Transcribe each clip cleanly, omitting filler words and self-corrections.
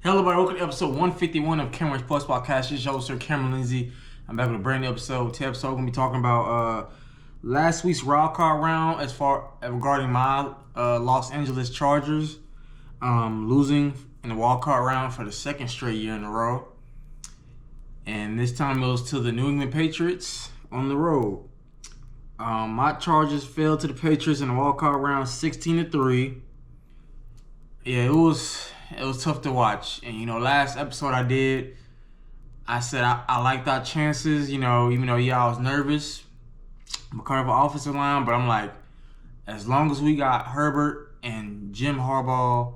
Hello, everybody. Welcome to episode 151 of Cameron's Plus Podcast. This is your host, Sir Cameron Lindsay. I'm back with a brand new episode. Today's episode, we're going to be talking about last week's wild card round as far as regarding my Los Angeles Chargers losing in the wild card round for the second straight year in a row. And this time it was to the New England Patriots on the road. My Chargers fell to the Patriots in the wild card round 16-3. Yeah, it was tough to watch. And, last episode I said I liked our chances, even though, I was nervous because of our offensive line. But I'm like, as long as we got Herbert and Jim Harbaugh,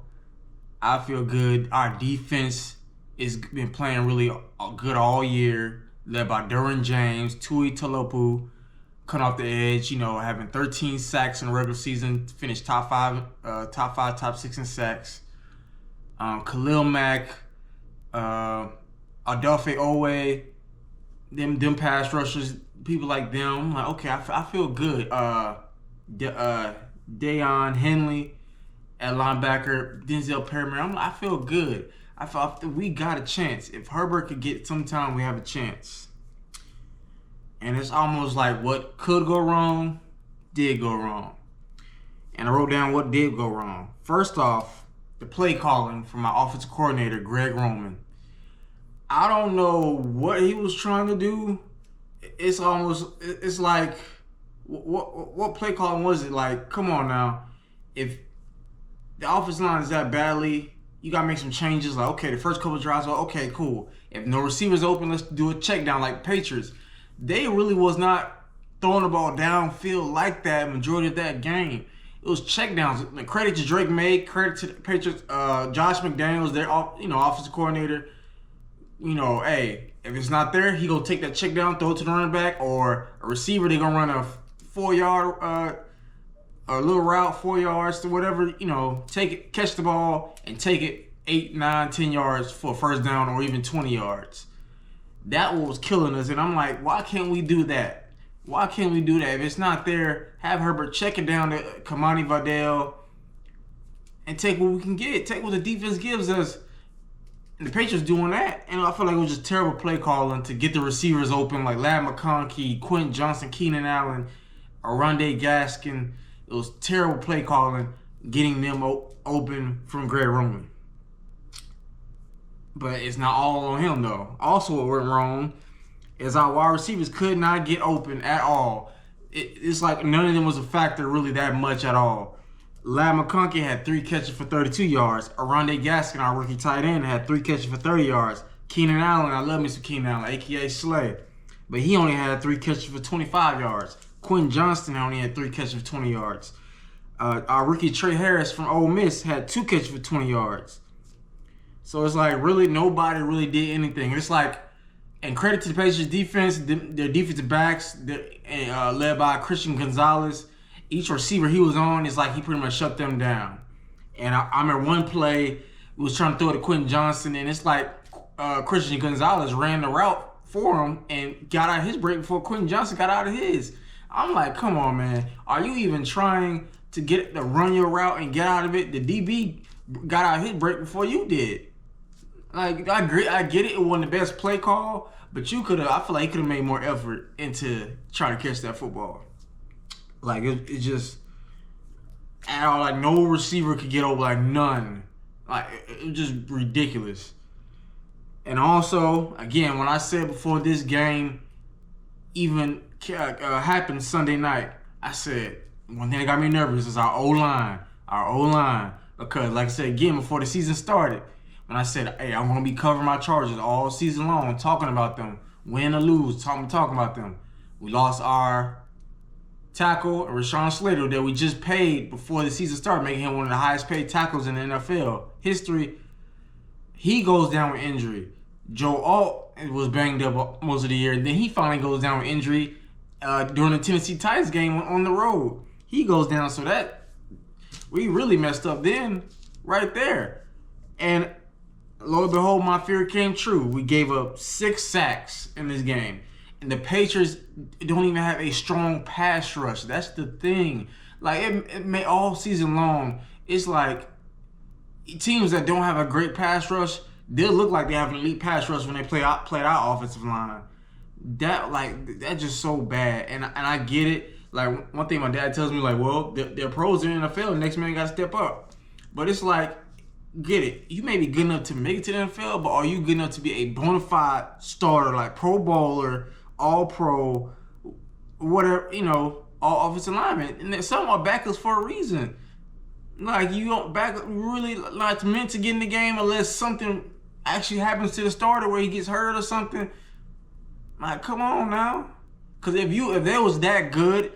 I feel good. Our defense has been playing really good all year, led by Derwin James, Tui Talopu, coming off the edge, having 13 sacks in the regular season, finished top five, top six in sacks. Khalil Mack, Adofe Owe, them pass rushers, people like them. I'm like, okay, I feel good. Deion Henley at linebacker, Denzel Perryman. I feel good. I felt we got a chance. If Herbert could get some time, we have a chance. And it's almost like what could go wrong, did go wrong. And I wrote down what did go wrong. First off, the play calling from my offensive coordinator, Greg Roman. I don't know what he was trying to do. It's like, what play calling was it? Like, come on now. If the offensive line is that badly, you got to make some changes. Like, okay, the first couple of drives, okay, cool. If no receivers open, let's do a check down like Patriots. They really was not throwing the ball downfield like that majority of that game. It was checkdowns. Credit to Drake May, credit to the Patriots, Josh McDaniels, their offensive coordinator. Hey, if it's not there, he gonna take that check down, throw it to the running back, or a receiver. They gonna run a 4-yard, a little route, 4 yards to whatever. Take it, catch the ball, and take it 8, 9, 10 yards for a first down, or even 20 yards. That was killing us, and I'm like, why can't we do that? Why can't we do that? If it's not there, have Herbert check it down to Kamani Vidal and take what we can get. Take what the defense gives us. And the Patriots doing that. And I feel like it was just terrible play calling to get the receivers open, like Ladd McConkey, Quentin Johnson, Keenan Allen, Oronde Gaskin. It was terrible play calling, getting them open from Greg Roman. But it's not all on him, though. Also, what went wrong is our wide receivers could not get open at all. It's like none of them was a factor really that much at all. Ladd McConkey had 3 catches for 32 yards. Oronde Gaskin, our rookie tight end, had 3 catches for 30 yards. Keenan Allen, I love Mr. Keenan Allen, a.k.a. Slay. But he only had 3 catches for 25 yards. Quentin Johnston only had 3 catches for 20 yards. Our rookie Trey Harris from Ole Miss had 2 catches for 20 yards. So it's like really nobody really did anything. It's like, and credit to the Patriots defense, their defensive backs, led by Christian Gonzalez. Each receiver he was on, it's like he pretty much shut them down. And I remember one play, we was trying to throw it to Quentin Johnson, and it's like Christian Gonzalez ran the route for him and got out of his break before Quentin Johnson got out of his. I'm like, come on, man. Are you even trying to run your route and get out of it? The DB got out of his break before you did. Like, I get it. It wasn't the best play call, but I feel like he could have made more effort into trying to catch that football. Like, it just, at all, like, no receiver could get over, like, none. Like, it was just ridiculous. And also, again, when I said before this game even happened Sunday night, I said, one thing that got me nervous is our O-line. Because, like I said, again, before the season started, when I said, hey, I'm going to be covering my Chargers all season long, talking about them, win or lose, talking about them. We lost our tackle, Rashawn Slater, that we just paid before the season started, making him one of the highest paid tackles in the NFL history. He goes down with injury. Joe Alt was banged up most of the year. Then he finally goes down with injury during the Tennessee Titans game on the road. He goes down, so that we really messed up then, right there. And lo and behold, my fear came true. We gave up 6 sacks in this game. And the Patriots don't even have a strong pass rush. That's the thing. Like, it may all season long, it's like teams that don't have a great pass rush they'll look like they have an elite pass rush when they play our offensive line. That's just so bad. And I get it. Like, one thing my dad tells me, like, well, they're pros in the NFL. The next man got to step up. But it's like, get it. You may be good enough to make it to the NFL, but are you good enough to be a bona fide starter, like Pro Bowler, All Pro, whatever, all offensive linemen? And then some are backups for a reason. Like, you don't back up really like meant to get in the game unless something actually happens to the starter where he gets hurt or something. Like, come on now. Because if they was that good,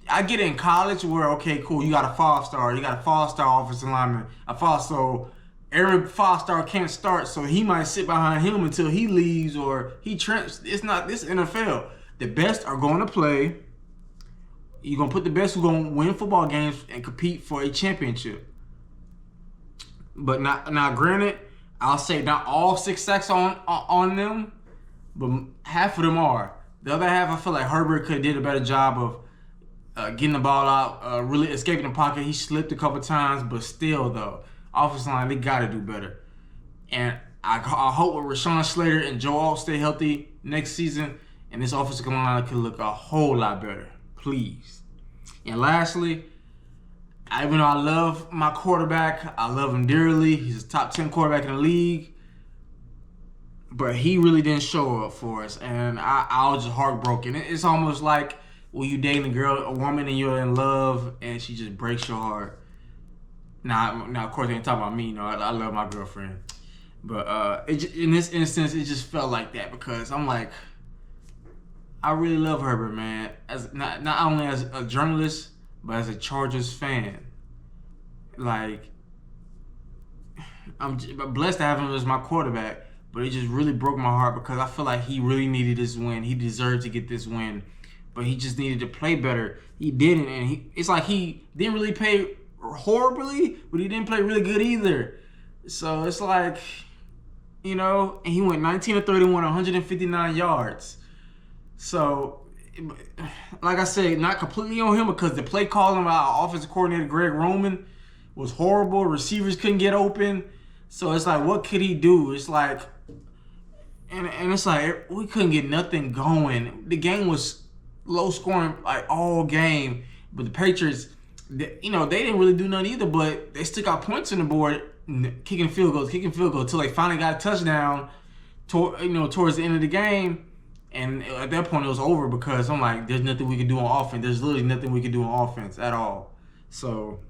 I get it in college where, okay, cool, you got a 5-star, you got a 5-star offensive lineman, so every 5-star can't start, so he might sit behind him until he leaves or he trends. It's not this NFL. The best are going to play. You're going to put the best who's going to win football games and compete for a championship. But now, granted, I'll say not all 6 sacks on them, but half of them are. The other half, I feel like Herbert could have did a better job of getting the ball out, really escaping the pocket. He slipped a couple times, but still, though, offensive line, they got to do better. And I hope with Rashawn Slater and Joe Alt stay healthy next season, and this offensive line could look a whole lot better. Please. And lastly, even though I love my quarterback, I love him dearly. He's a top 10 quarterback in the league. But he really didn't show up for us, and I was just heartbroken. It's almost like when you dating a woman, and you're in love, and she just breaks your heart. Now, of course, they ain't talking about me. I love my girlfriend, but in this instance, it just felt like that because I'm like, I really love Herbert, man. As not only as a journalist, but as a Chargers fan. Like, I'm blessed to have him as my quarterback. But it just really broke my heart because I feel like he really needed this win. He deserved to get this win. But he just needed to play better. He didn't. And it's like he didn't really play horribly, but he didn't play really good either. So it's like, and he went 19 of 31, 159 yards. So, like I said, not completely on him because the play calling by our offensive coordinator, Greg Roman, was horrible. Receivers couldn't get open. So it's like, what could he do? It's like, and it's like we couldn't get nothing going. The game was low scoring like all game, but the Patriots, they didn't really do nothing either. But they stick out points on the board, kicking field goals until they finally got a touchdown. Towards the end of the game, and at that point it was over because I'm like, there's nothing we can do on offense. There's literally nothing we can do on offense at all. So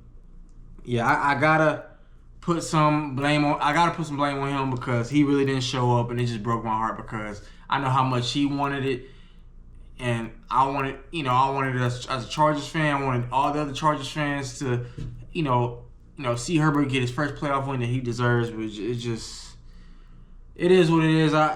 yeah, I gotta put some blame on him because he really didn't show up, and it just broke my heart because I know how much he wanted it, and I wanted it as a Chargers fan. I wanted all the other Chargers fans to, see Herbert get his first playoff win that he deserves. But it is what it is. I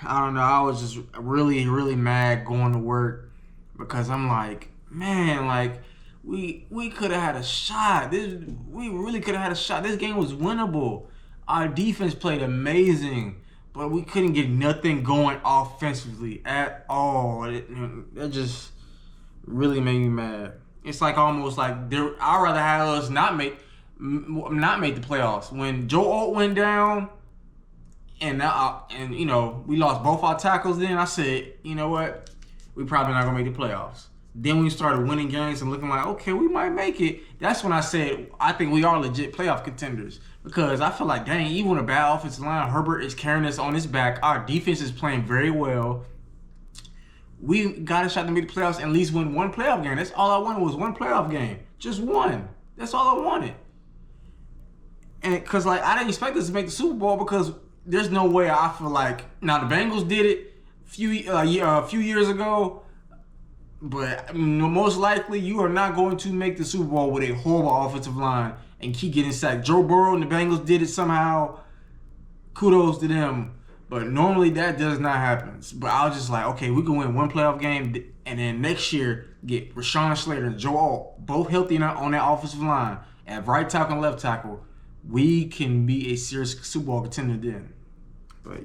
don't know. I was just really, really mad going to work because I'm like, man, like, We could have had a shot. We really could have had a shot. This game was winnable. Our defense played amazing, but we couldn't get nothing going offensively at all. That just really made me mad. It's like almost like I'd rather have us not make the playoffs. When Joe Alt went down, and we lost both our tackles. Then I said, you know what, we probably not gonna make the playoffs. Then when we started winning games and looking like, okay, we might make it, that's when I said, I think we are legit playoff contenders. Because I feel like, dang, even with a bad offensive line, Herbert is carrying us on his back. Our defense is playing very well. We got a shot to make the playoffs and at least win one playoff game. That's all I wanted was one playoff game. Just one. That's all I wanted. And because, I didn't expect us to make the Super Bowl because there's no way I feel like, now the Bengals did it a few years ago. But most likely, you are not going to make the Super Bowl with a horrible offensive line and keep getting sacked. Joe Burrow and the Bengals did it somehow. Kudos to them. But normally, that does not happen. But I was just like, okay, we can win one playoff game, and then next year, get Rashawn Slater and Joe Alt both healthy on that offensive line at right tackle and left tackle. We can be a serious Super Bowl contender then. But,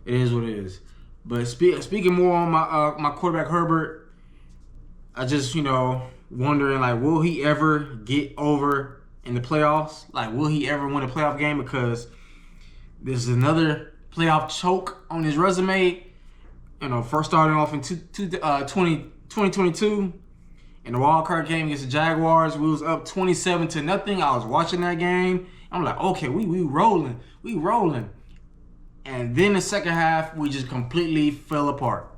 it is what it is. But speaking more on my quarterback Herbert, I just wondering will he ever get over in the playoffs? Will he ever win a playoff game? Because This is another playoff choke on his resume. First starting off in 2022 in the wild card game against the Jaguars. We was up 27-0. I was watching that game. I'm like, okay, we rolling. And then the second half, we just completely fell apart.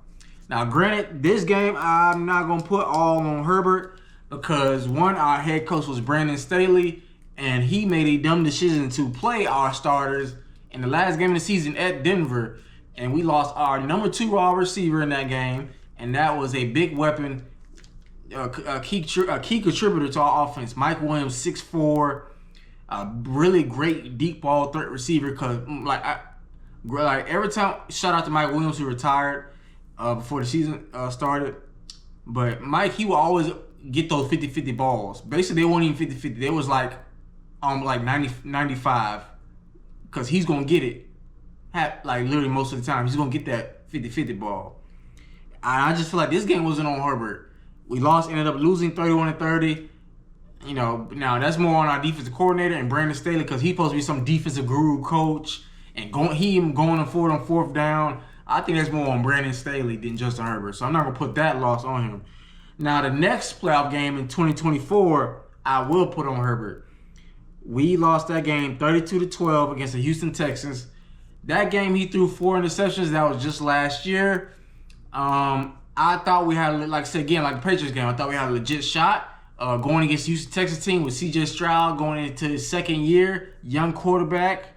Now, granted, this game, I'm not going to put all on Herbert because, one, our head coach was Brandon Staley, and he made a dumb decision to play our starters in the last game of the season at Denver, and we lost our number 2 wide receiver in that game, and that was a big weapon, a key contributor to our offense. Mike Williams, 6'4", a really great deep ball threat receiver. Cause every time, shout out to Mike Williams who retired before the season started. But Mike, he will always get those 50-50 balls. Basically, they weren't even 50-50. They was like 90-95. Because he's going to get it. Literally most of the time. He's going to get that 50-50 ball. I just feel like this game wasn't on Herbert. We ended up losing 31-30. Now that's more on our defensive coordinator and Brandon Staley because he's supposed to be some defensive guru coach and going forward on fourth down. I think that's more on Brandon Staley than Justin Herbert. So I'm not going to put that loss on him. Now the next playoff game in 2024, I will put on Herbert. We lost that game 32-12 against the Houston Texans. That game, he threw 4 interceptions. That was just last year. I thought we had, like I said again, like the Patriots game, I thought we had a legit shot going against the Houston Texans team with C.J. Stroud going into his second year, young quarterback.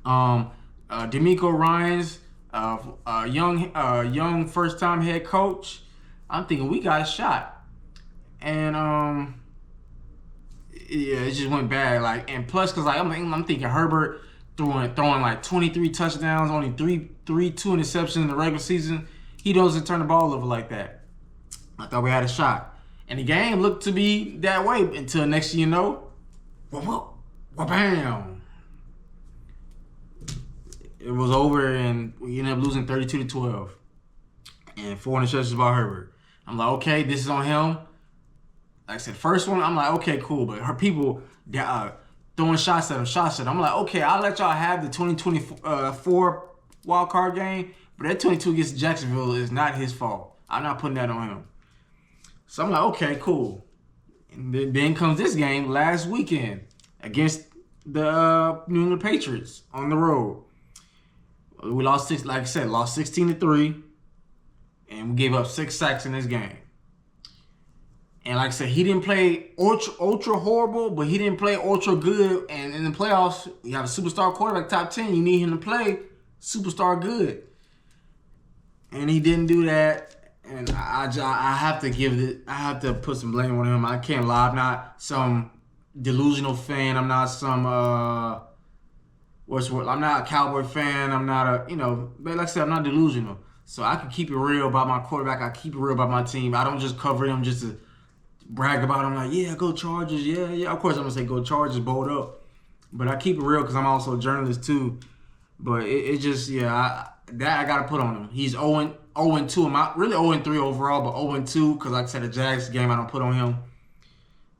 D'Amico Ryans, young first-time head coach. I'm thinking we got a shot. And it just went bad. And plus, because I'm thinking Herbert throwing like 23 touchdowns, only two interceptions in the regular season. He doesn't turn the ball over like that. I thought we had a shot. And the game looked to be that way until next thing you know, bam. It was over and we ended up losing 32-12. And 4 interceptions by Herbert. I'm like, okay, this is on him. Like I said, first one, I'm like, okay, cool. But her people throwing shots at him. I'm like, okay, I'll let y'all have the 2024 wild card game. But that 22 against Jacksonville is not his fault. I'm not putting that on him. So I'm like, okay, cool. And then comes this game last weekend against the New England Patriots on the road. We lost 16-3. And we gave up 6 sacks in this game. And like I said, he didn't play ultra horrible, but he didn't play ultra good. And in the playoffs, you have a superstar quarterback, top 10. You need him to play superstar good. And he didn't do that. And I have to put some blame on him. I can't lie. I'm not some delusional fan. I'm not some I'm not a Cowboy fan. I'm not but like I said, I'm not delusional. So I can keep it real about my quarterback. I keep it real about my team. I don't just cover them just to brag about them. Like, yeah, go Chargers. Yeah. Of course I'm going to say go Chargers, bold up. But I keep it real because I'm also a journalist too. But it just, I got to put on him. He's 0-2. I'm really 0-3 overall, but 0-2 because like I said, the Jags game I don't put on him.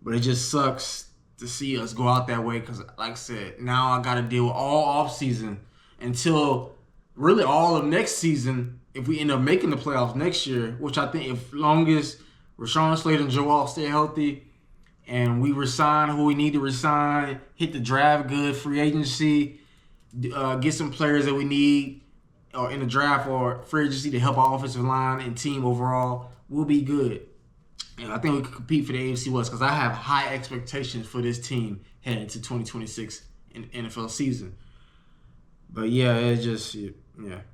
But it just sucks to see us go out that way because like I said, now I got to deal with all offseason until really all of next season if we end up making the playoffs next year, which I think as long as Rashawn Slater and Joel stay healthy and we resign who we need to resign, hit the draft good, free agency, get some players that we need in the draft or free agency to help our offensive line and team overall, we'll be good. And I think we can compete for the AFC West because I have high expectations for this team heading into 2026 in NFL season. But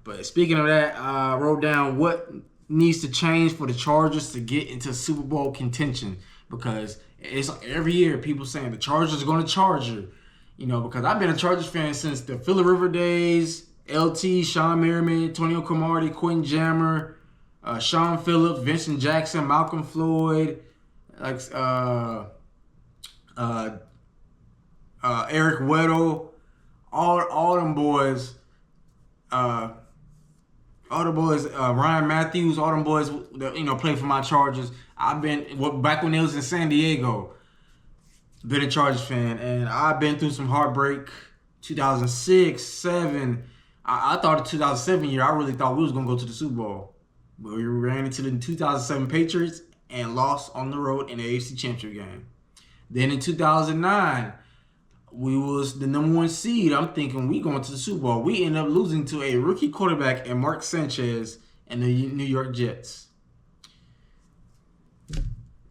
But speaking of that, I wrote down what needs to change for the Chargers to get into Super Bowl contention because it's every year people saying the Chargers are going to Charger. Because I've been a Chargers fan since the Phillip River days, LT, Sean Merriman, Antonio Cromartie, Quentin Jammer, Sean Phillips, Vincent Jackson, Malcolm Floyd, Eric Weddle, all them boys. All the boys, Ryan Matthews, all them boys that played for my Chargers. I've been back when they was in San Diego. Been a Chargers fan, and I've been through some heartbreak 2006, 7. I thought the 2007 year, I really thought we was going to go to the Super Bowl. But we ran into the 2007 Patriots and lost on the road in the AFC Championship game. Then in 2009, we was the number 1 seed. I'm thinking we going to the Super Bowl. We end up losing to a rookie quarterback and Mark Sanchez and the New York Jets.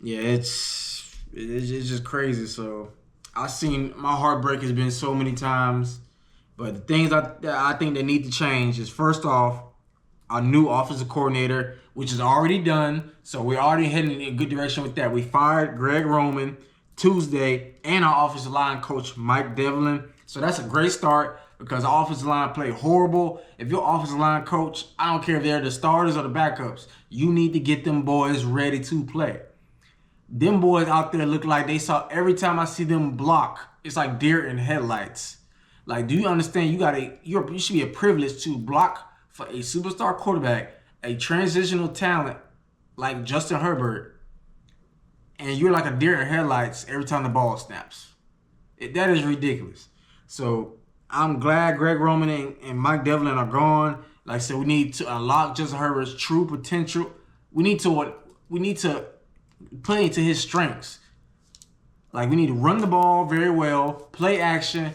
Yeah, it's just crazy. So I've seen my heartbreak has been so many times. But the things that I think that need to change is, first off, our new offensive coordinator, which is already done. So we're already heading in a good direction with that. We fired Greg Roman Tuesday and our offensive line coach, Mike Devlin. So that's a great start because the offensive line played horrible. If your offensive line coach, I don't care if they're the starters or the backups, you need to get them boys ready to play. Them boys out there look like they saw, every time I see them block, it's like deer in headlights. Like, do you understand? You should be a privilege to block for a superstar quarterback, a transitional talent like Justin Herbert, and you're like a deer in headlights every time the ball snaps. That is ridiculous. So I'm glad Greg Roman and Mike Devlin are gone. Like I said, we need to unlock Justin Herbert's true potential. We need to play into his strengths. Like, we need to run the ball very well, play action,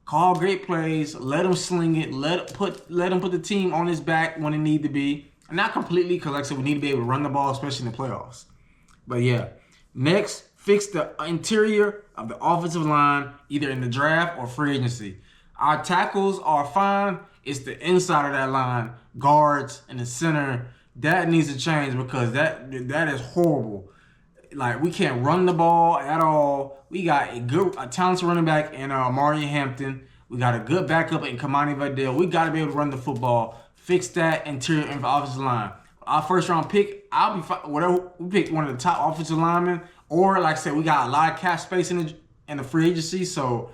call great plays, let him sling it, let him put the team on his back when it need to be. And not completely, because like I said, we need to be able to run the ball, especially in the playoffs. But yeah. Next, fix the interior of the offensive line, either in the draft or free agency. Our tackles are fine. It's the inside of that line, guards and the center, that needs to change because that is horrible. Like, we can't run the ball at all. We got a talented running back in Amari Hampton. We got a good backup in Kamani Vidal. We got to be able to run the football. Fix that interior and offensive line. Our first round pick, I'll be fine. Whatever, we pick one of the top offensive linemen, or like I said, we got a lot of cap space in the free agency. So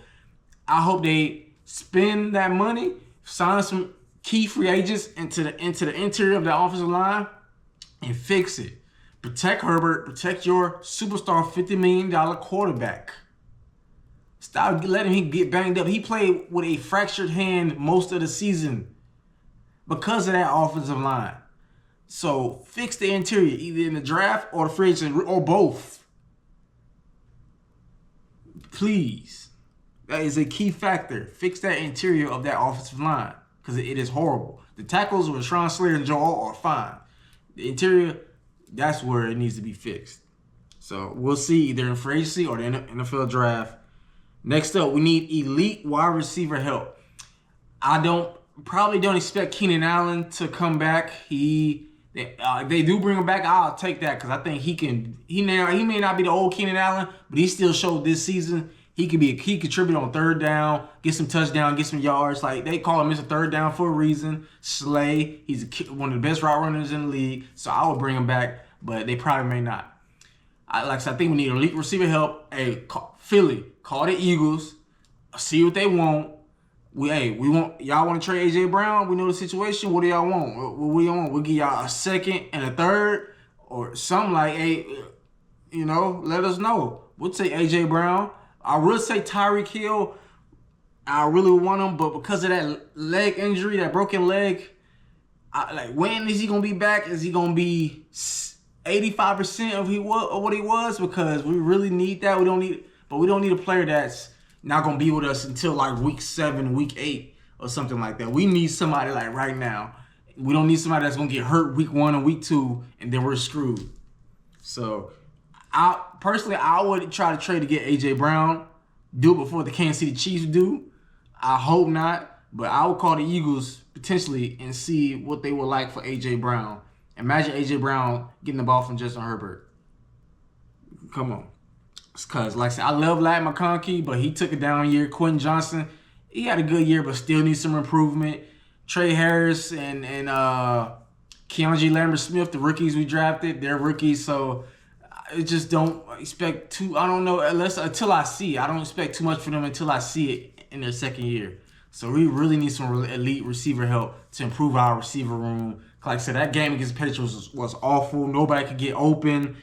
I hope they spend that money, sign some key free agents into the interior of the offensive line, and fix it. Protect Herbert. Protect your superstar $50 million quarterback. Stop letting him get banged up. He played with a fractured hand most of the season because of that offensive line. So fix the interior, either in the draft or the free agency, or both. Please. That is a key factor. Fix that interior of that offensive line because it is horrible. The tackles with Rashawn Slater and Joel are fine. The interior, that's where it needs to be fixed. So we'll see either in free agency or the NFL draft. Next up, we need elite wide receiver help. I probably don't expect Keenan Allen to come back. If they do bring him back, I'll take that because I think he can. He may not be the old Keenan Allen, but he still showed this season he could be a key contributor on third down, get some touchdowns, get some yards. Like, they call him Mr. Third Down for a reason. Slay, he's one of the best route runners in the league, so I would bring him back, but they probably may not. Like I said, I think we need elite receiver help. Hey, Philly, call the Eagles, see what they want. Y'all want to trade AJ Brown? We know the situation. What do y'all want? What do y'all want? We'll give y'all a second and a third or something like, hey, let us know. We'll take AJ Brown. I would say Tyreek Hill. I really want him, but because of that leg injury, that broken leg, when is he gonna be back? Is he gonna be 85% of what he was? Because we really need that. We don't need a player that's not gonna be with us until like week 7, week 8, or something like that. We need somebody like right now. We don't need somebody that's gonna get hurt week 1 or week 2, and then we're screwed. So, I would try to trade to get AJ Brown. Do it before the Kansas City Chiefs do. I hope not, but I would call the Eagles potentially and see what they would like for AJ Brown. Imagine AJ Brown getting the ball from Justin Herbert. Come on. Because, like I said, I love Ladd McConkey, but he took a down year. Quentin Johnson, he had a good year, but still needs some improvement. Trey Harris and Keontae Lambert-Smith, the rookies we drafted, they're rookies, so I just don't expect I don't know, until I see it. I don't expect too much from them until I see it in their second year. So we really need some elite receiver help to improve our receiver room. Like I said, that game against the Patriots was awful. Nobody could get open.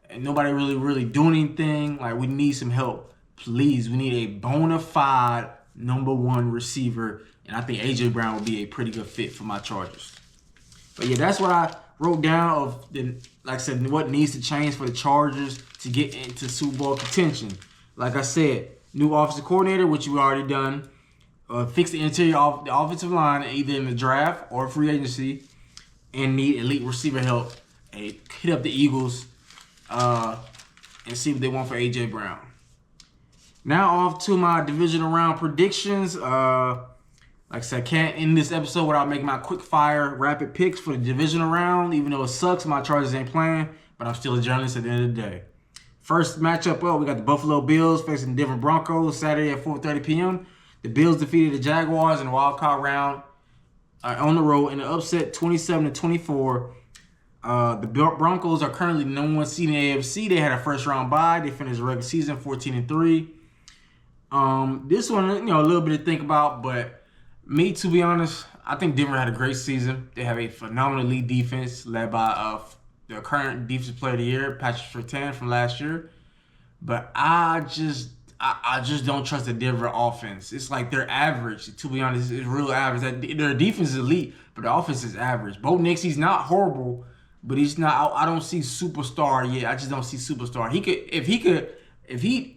And nobody really do anything. Like, we need some help. Please, we need a bona fide #1 receiver, and I think A.J. Brown would be a pretty good fit for my Chargers. But yeah, that's what I wrote down of like I said, what needs to change for the Chargers to get into Super Bowl contention. Like I said, new offensive coordinator, which we already done. Fix the interior of the offensive line, either in the draft or free agency, and need elite receiver help. Hit up the Eagles and see what they want for A.J. Brown. Now off to my divisional round predictions. Like I said, I can't end this episode without making my quick fire rapid picks for the divisional round. Even though it sucks, my Chargers ain't playing, but I'm still a journalist at the end of the day. First matchup up, we got the Buffalo Bills facing the Denver Broncos Saturday at 4:30 p.m. The Bills defeated the Jaguars in the wild card round on the road in an upset 27-24. The Broncos are currently the #1 seed in the AFC. They had a first round bye. They finished the regular season 14-3. This one, a little bit to think about, but me, to be honest, I think Denver had a great season. They have a phenomenal lead defense led by the current defensive player of the year, Patrick Surtain from last year. But I just don't trust the Denver offense. It's like they're average, to be honest. It's real average. Their defense is elite, but the offense is average. Bo Nix, he's not horrible, but he's not. I don't see superstar yet. I just don't see superstar. If he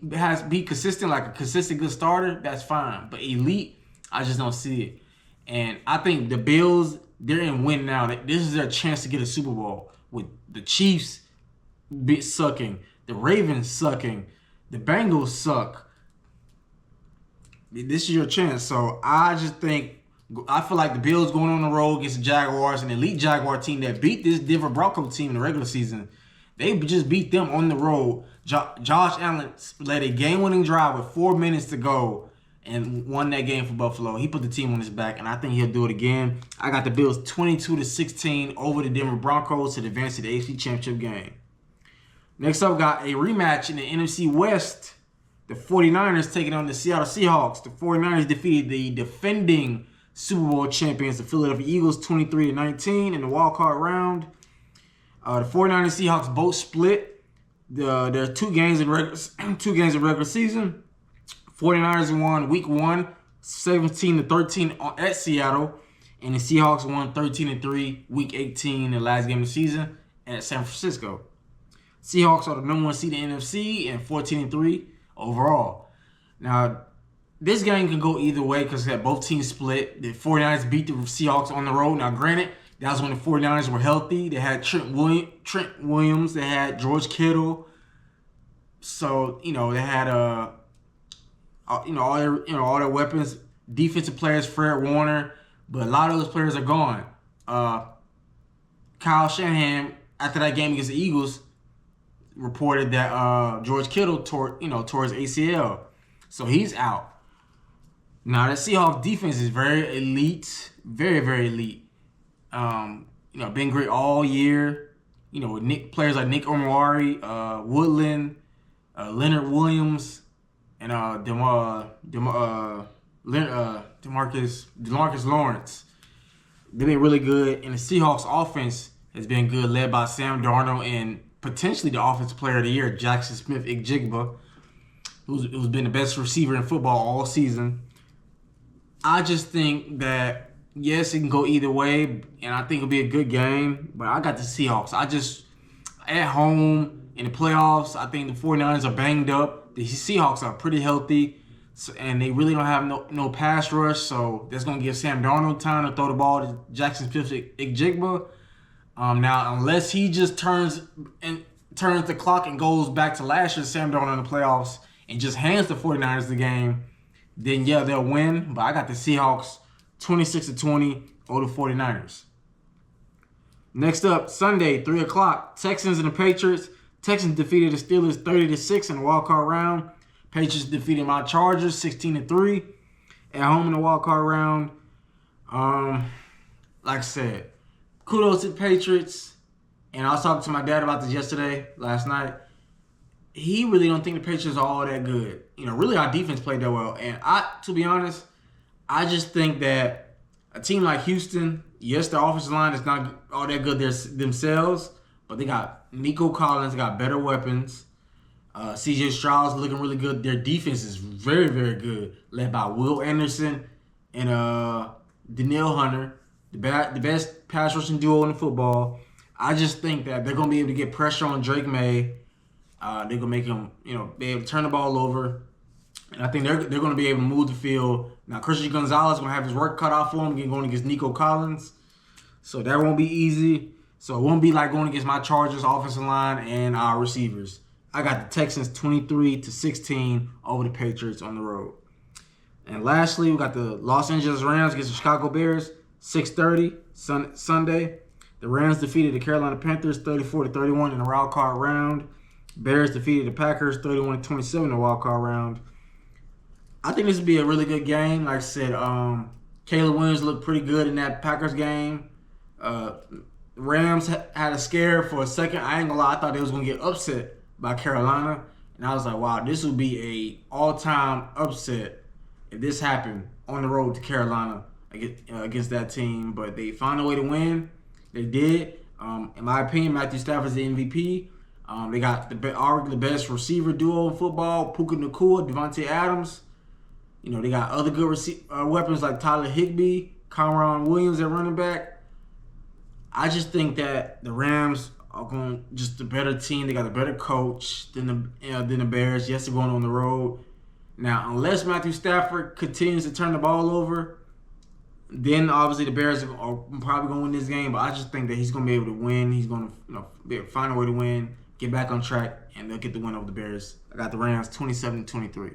be consistent, like a consistent good starter, that's fine. But elite, I just don't see it. And I think the Bills, they're in win now. This is their chance to get a Super Bowl. With the Chiefs sucking, the Ravens sucking, the Bengals suck. This is your chance. So I feel like the Bills going on the road against the Jaguars, an elite Jaguar team that beat this Denver Broncos team in the regular season. They just beat them on the road. Josh Allen led a game-winning drive with 4 minutes to go and won that game for Buffalo. He put the team on his back, and I think he'll do it again. I got the Bills 22-16 over the Denver Broncos to advance to the AFC Championship game. Next up, got a rematch in the NFC West. The 49ers taking on the Seattle Seahawks. The 49ers defeated the defending Super Bowl champions, the Philadelphia Eagles, 23-19 in the wild card round. The 49ers Seahawks both split. There are two games in regular season. 49ers won Week 1, 17-13 at Seattle, and the Seahawks won 13-3 Week 18, the last game of the season, at San Francisco. Seahawks are the #1 seed in the NFC and 14-3 overall. Now, this game can go either way because both teams split. The 49ers beat the Seahawks on the road. Now, granted, that was when the 49ers were healthy. They had Trent Williams. They had George Kittle. So, they had all their weapons, defensive players, Fred Warner, but a lot of those players are gone. Kyle Shanahan, after that game against the Eagles, reported that George Kittle tore his ACL, so he's out. Now the Seahawks defense is very elite, very, very elite. Been great all year. With players like Nick Omari, Woodland, Leonard Williams, and DeMarcus Lawrence. They've been really good, and the Seahawks offense has been good, led by Sam Darnold and potentially the offensive player of the year, Jackson Smith-Njigba, who's been the best receiver in football all season. I just think that, yes, it can go either way, and I think it'll be a good game, but I got the Seahawks. At home, in the playoffs, I think the 49ers are banged up. The Seahawks are pretty healthy, and they really don't have no pass rush, so that's going to give Sam Darnold time to throw the ball to Jackson Smith-Njigba. Now, unless he just turns the clock and goes back to last year's Sam Darnold in the playoffs and just hands the 49ers the game, then yeah, they'll win. But I got the Seahawks 26-20 over the 49ers. Next up, Sunday, 3 o'clock, Texans and the Patriots. Texans defeated the Steelers 30-6 in the wildcard round. Patriots defeated my Chargers 16-3 at home in the wildcard round. Like I said, kudos to the Patriots. And I was talking to my dad about this last night. He really don't think the Patriots are all that good. Really our defense played that well. And to be honest, I just think that a team like Houston, yes, their offensive line is not all that good themselves, but they got Nico Collins, got better weapons. C.J. Stroud's looking really good. Their defense is very, very good, led by Will Anderson and Danielle Hunter, the best pass rushing duo in the football. I just think that they're going to be able to get pressure on Drake May. They're going to make him, be able to turn the ball over. And I think they're going to be able to move the field. Now, Christian Gonzalez is going to have his work cut out for him going against Nico Collins. So that won't be easy. So it won't be like going against my Chargers offensive line and our receivers. I got the Texans 23-16 over the Patriots on the road. And lastly, we got the Los Angeles Rams against the Chicago Bears, 6:30 Sunday. The Rams defeated the Carolina Panthers 34-31 in the wild card round. Bears defeated the Packers 31-27 in the wild card round. I think this would be a really good game. Like I said, Caleb Williams looked pretty good in that Packers game. Rams had a scare for a second. I ain't gonna lie, I thought they was gonna get upset by Carolina, and I was like, wow, this would be a all-time upset if this happened on the road to Carolina against that team. But they found a way to win. They did. In my opinion, Matthew Stafford's the MVP. They got arguably the best receiver duo in football, Puka Nacua, Devontae Adams. They got other good weapons like Tyler Higbee, Kyron Williams at running back. I just think that the Rams are going just a better team. They got a better coach than the Bears. Yes, they're going on the road. Now, unless Matthew Stafford continues to turn the ball over, then obviously the Bears are probably going to win this game. But I just think that he's going to be able to win. He's going to be able to find a way to win, get back on track, and they'll get the win over the Bears. I got the Rams 27-23.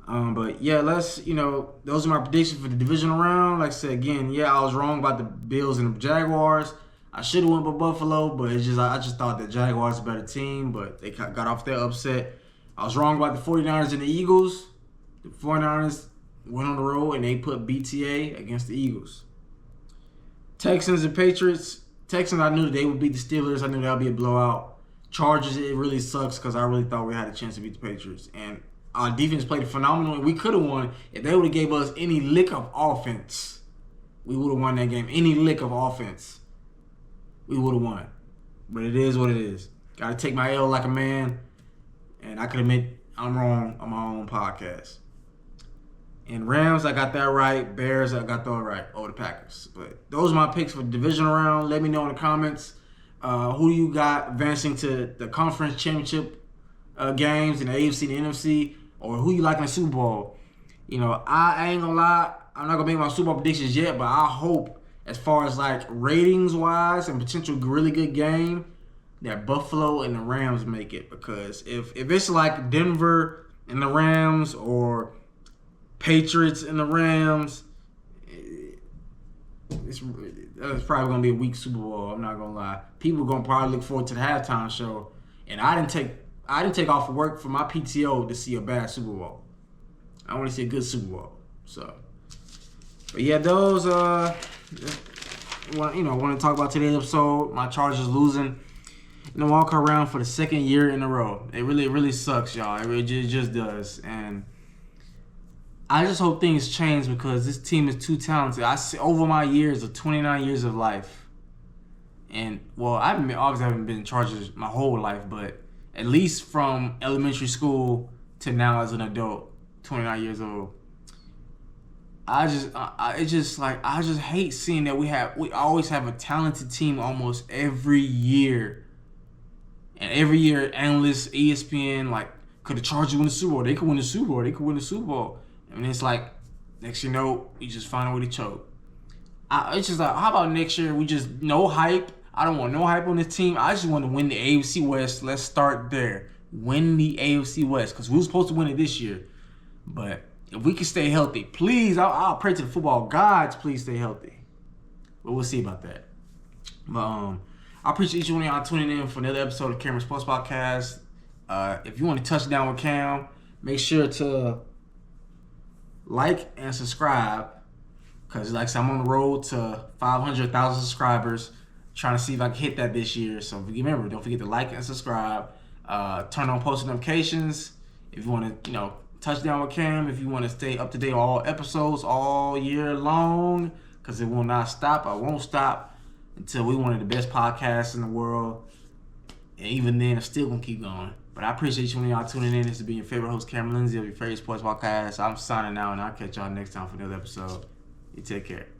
But yeah, those are my predictions for the divisional round. Like I said again, I was wrong about the Bills and the Jaguars. I should have went with Buffalo, but I just thought that Jaguars are a better team, but they got off their upset. I was wrong about the 49ers and the Eagles. The 49ers went on the road and they put BTA against the Eagles. Texans and Patriots. Texans, I knew that they would beat the Steelers. I knew that would be a blowout. Chargers, it really sucks because I really thought we had a chance to beat the Patriots. And our defense played phenomenal, and we could have won if they would have gave us any lick of offense. We would have won that game. Any lick of offense, we would have won. But it is what it is. Got to take my L like a man, and I can admit I'm wrong on my own podcast. And Rams, I got that right. Bears, I got that right over the Packers. But those are my picks for the divisional round. Let me know in the comments who you got advancing to the conference championship games in the AFC and the NFC, or who you like in the Super Bowl. I ain't gonna lie, I'm not gonna make my Super Bowl predictions yet, but I hope, as far as like ratings wise and potential really good game, that Buffalo and the Rams make it. Because if it's like Denver and the Rams or Patriots and the Rams, it's probably gonna be a weak Super Bowl. I'm not gonna lie. People are gonna probably look forward to the halftime show, and I didn't take off work for my PTO to see a bad Super Bowl. I want to see a good Super Bowl. So, but yeah, those I want to talk about today's episode. My Chargers losing in the wildcard round for the second year in a row. It really sucks, y'all. It just does, and I just hope things change because this team is too talented. I see over my years of 29 years of life, and I haven't been in Chargers my whole life, but at least from elementary school to now as an adult, 29 years old. I just hate seeing that we always have a talented team almost every year. And every year, analysts, ESPN, could the Chargers win the Super Bowl? They could win the Super Bowl. They could win the Super Bowl. And it's like, next you know, we just find a way to choke. It's just like, how about next year we just no hype? I don't want no hype on this team. I just want to win the AFC West. Let's start there. Win the AFC West because we were supposed to win it this year. But if we can stay healthy, please, I'll pray to the football gods, please stay healthy. But we'll see about that. But I appreciate each one of y'all tuning in for another episode of Cameron Sports Podcast. If you want to touch down with Cam, make sure to like and subscribe because, like I said, I'm on the road to 500,000 subscribers. Trying to see if I can hit that this year. So remember, don't forget to like and subscribe. Turn on post notifications if you want to, touch down with Cam. If you want to stay up to date on all episodes all year long, because it will not stop. I won't stop until we one of the best podcasts in the world. And even then, it's still gonna keep going. But I appreciate each one of y'all tuning in. This has been your favorite host, Cameron Lindsay of your favorite sports podcast. I'm signing out, and I'll catch y'all next time for another episode. You take care.